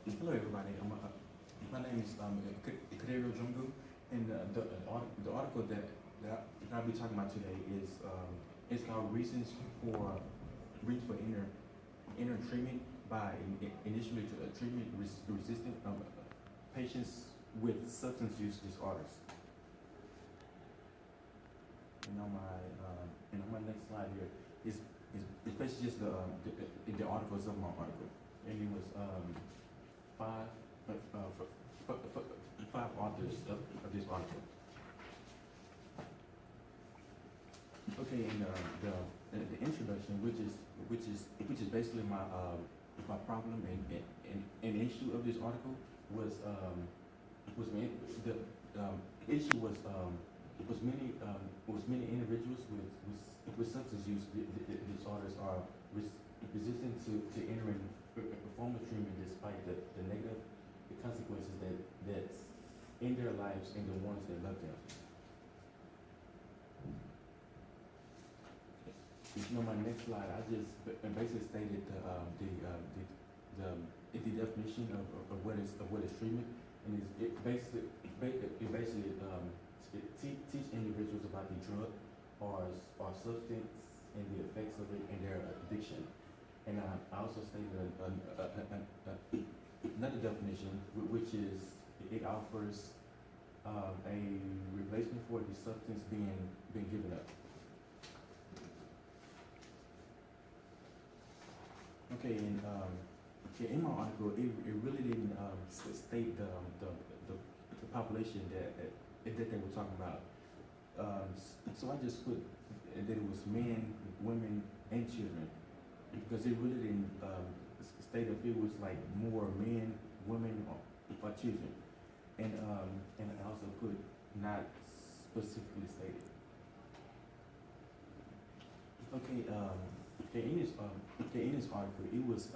Hello, everybody. My name is Kadero Jungu, and the article that I'll be talking about today is called Reasons for Inner Treatment by Initially Treatment Resistant Patients with Substance Use Disorders. And on my next slide here is basically just the articles of my article, and it was five five authors of this article. Okay, and the introduction, which is basically my problem and issue of this article was the issue was many individuals with substance use disorders are resistant to entering formal treatment despite the negative consequences that's in their lives and the ones that love them. My next slide, I just basically stated the definition of what is treatment, and it basically teach individuals about the drug or substance and the effects of it and their addiction. And I also stated another definition, which is it offers a replacement for the substance being given up. Okay, and in my article, it really didn't state the population that they were talking about. So I just put that it was men, women, and children, because it really didn't state if it was like more men, women, or children, and I also put not specifically stated. Okay, in this article, it was a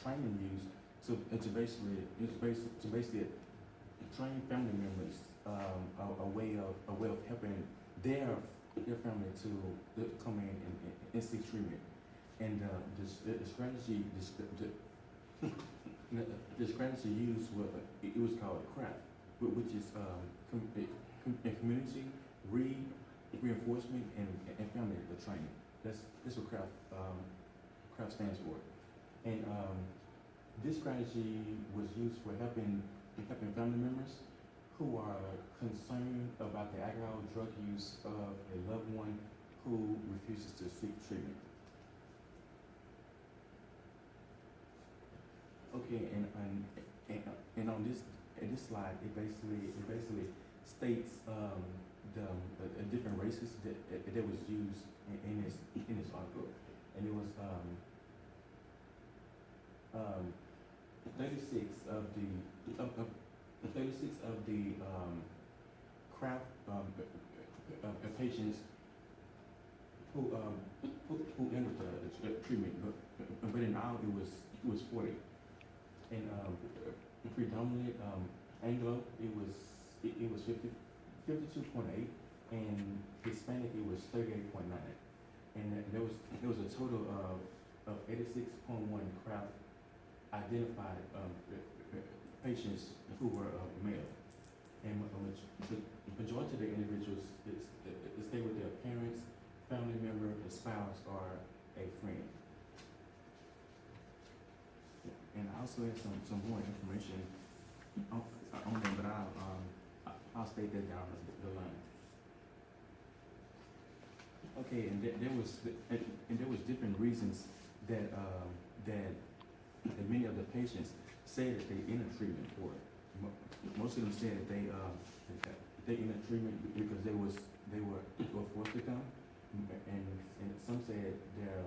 training used to basically train family members a way of helping their family to come in and seek treatment. And the strategy the strategy used was called CRAFT, which is community reinforcement and family training. That's what CRAFT stands for. And this strategy was used for helping family members who are concerned about the alcohol drug use of a loved one who refuses to seek treatment. Okay, and on this slide, it basically states the different races that was used in this article, and it was 36 of the CRAFT patients who entered the treatment, but in all it was 40, and predominantly Anglo it was 52.8, and Hispanic it was 38.9, and there was a total of 86.1 CRAFT identified patients who were male, and the majority of the individuals stay with their parents, family member, a spouse, or a friend. And I also have some more information on them, but I'll state that down the line. Okay, and there was different reasons that many of the patients said that they entered treatment for it. Most of them said that they entered treatment because they were forced to come, and some said their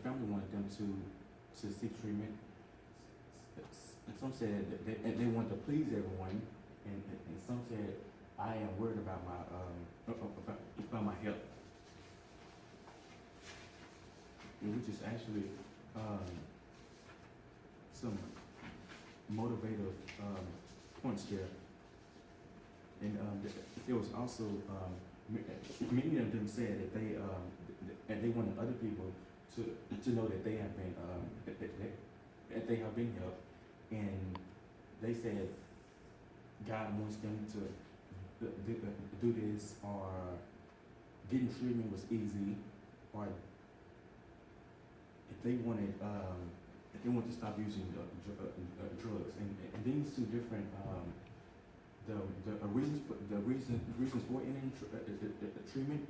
family wanted them to seek treatment. Some said that they wanted to please everyone, and some said, I am worried about my health, which is actually some motivative points there. And there was also many of them said that they wanted other people to know that they have been that they have been helped, and they said God wants them to do this, or getting treatment was easy, or if they wanted to stop using drugs, and these two different the reasons for ending treatment,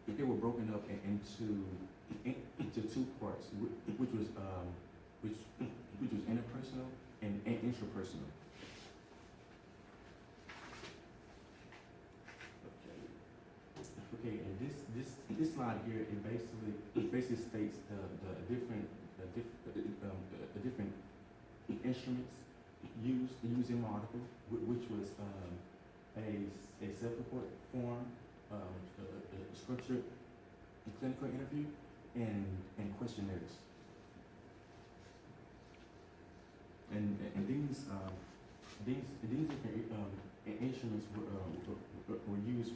they were broken up into two parts, which was interpersonal and intrapersonal. Okay, and this slide here, it basically states the different instruments used in my article, which was a self-report form, a structured clinical interview, and questionnaires. And these different instruments were used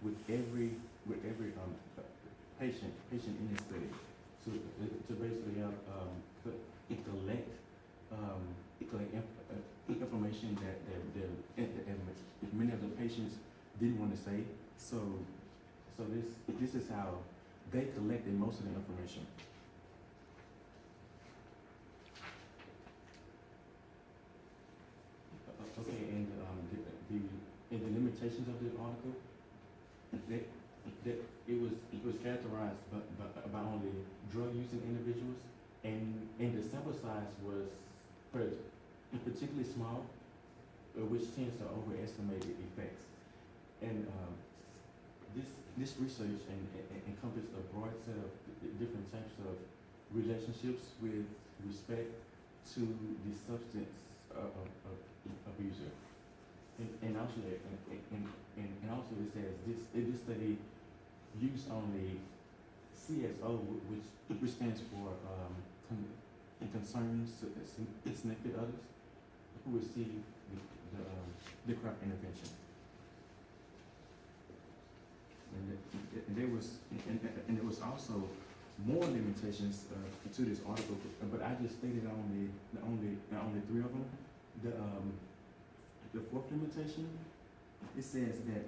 with every patient in this study, to basically help collect information that many of the patients didn't want to say. So this is how they collected most of the information. Okay, and the limitations of the article, that it was characterized by only drug using individuals, and the sample size was particularly small, which tends to overestimate the effects. And this research encompassed a broad set of different types of relationships with respect to the substance abuser. And also it says this study used only CSO, which stands for concerns significant others who receive the CRAP intervention. And there was also more limitations to this article, but I just stated only three of them. The fourth limitation, it says that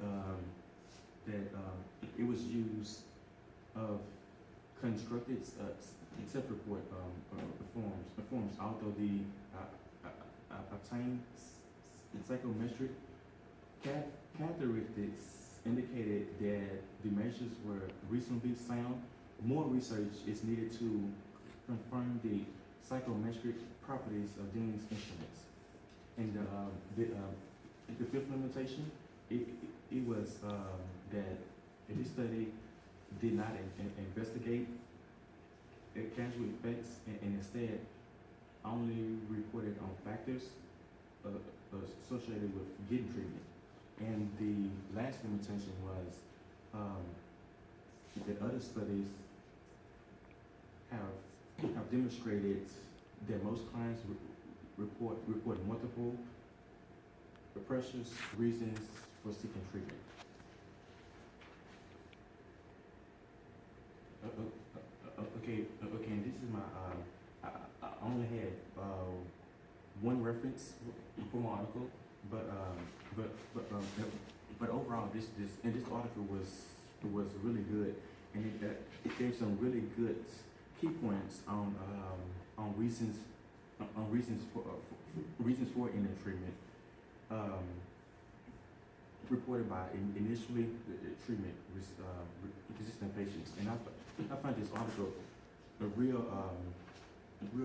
it was used of constructed self-report forms, although the obtained psychometric characteristics indicated that the measures were reasonably sound. More research is needed to confirm the psychometric properties of these instruments. And the fifth limitation, it was that this study did not investigate casual effects, and instead only reported on factors associated with getting treatment. And the last limitation was that other studies have demonstrated that most clients report multiple pressures, reasons for seeking treatment. Okay, and this is my, I only had one reference for my article, but overall, this article was really good, and it gave some really good key points on reasons for ending treatment, reported by initially treatment resistant patients. And I find this article real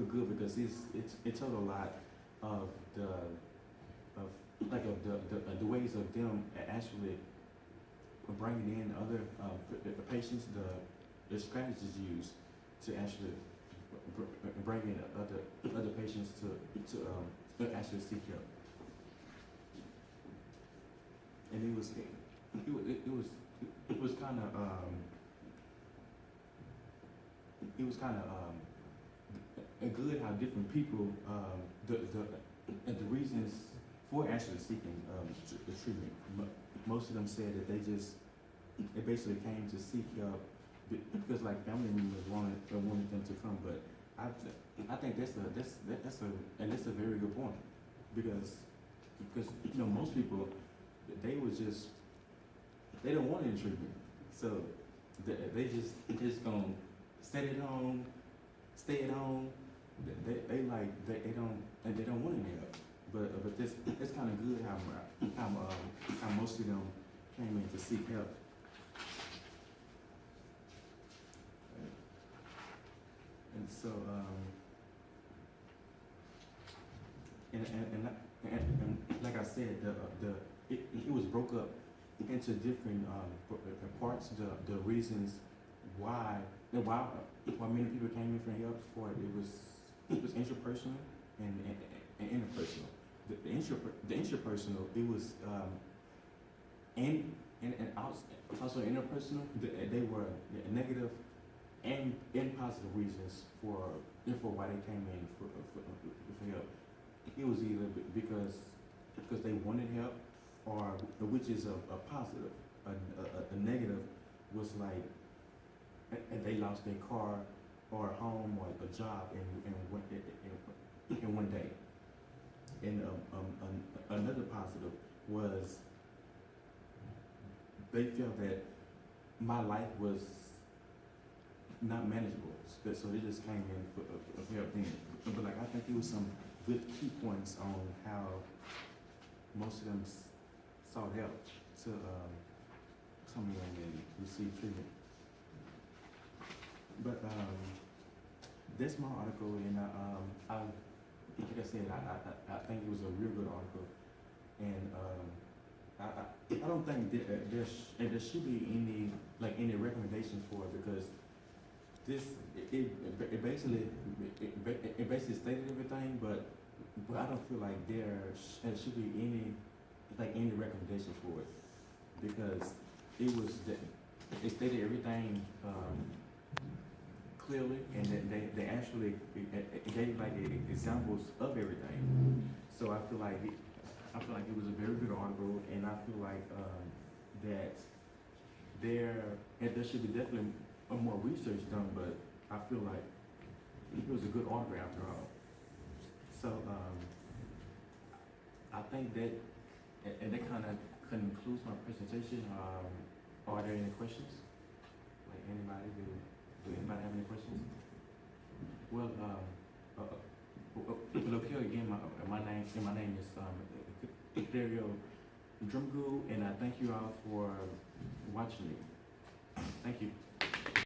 good, because it told a lot of the ways of them actually bringing in other patients, the strategies used to actually bring in other patients to actually seek help. And it was kind of good how different people the reasons for actually seeking the treatment. Most of them said that they basically came to seek help because like family members wanted them to come, but I think that's a very good point because most people they don't want any treatment, so they just gonna stay at home. They don't want any help. But this it's kind of good how most of them came in to seek help. And so and like I said, it was broke up into different parts. The reasons why many people came in for help for it was interpersonal and interpersonal. The interpersonal, it was and also interpersonal. They were negative and positive reasons for why they came in for help. It was either because they wanted help, or which is a positive. A negative was like they lost their car or a home or a job in one day. And another positive was they felt that my life was not manageable, so they just came in for help then. But like I think it was some good key points on how most of them sought help to come in and receive treatment. But that's my article, and like I said, I think it was a real good article, and I don't think there should be any recommendations for it, because it basically stated everything, but I don't feel like there should be any recommendations for it, because it stated everything clearly, and they actually gave like examples of everything. So I feel like it was a very good article, and I feel like that there should be definitely more research done, but I feel like it was a good article after all. So I think that, and that kind of concludes my presentation. Are there any questions? Like anybody, do anybody have any questions? Well, look here again. My name is Dario Drumgool, and I thank you all for watching me. Thank you.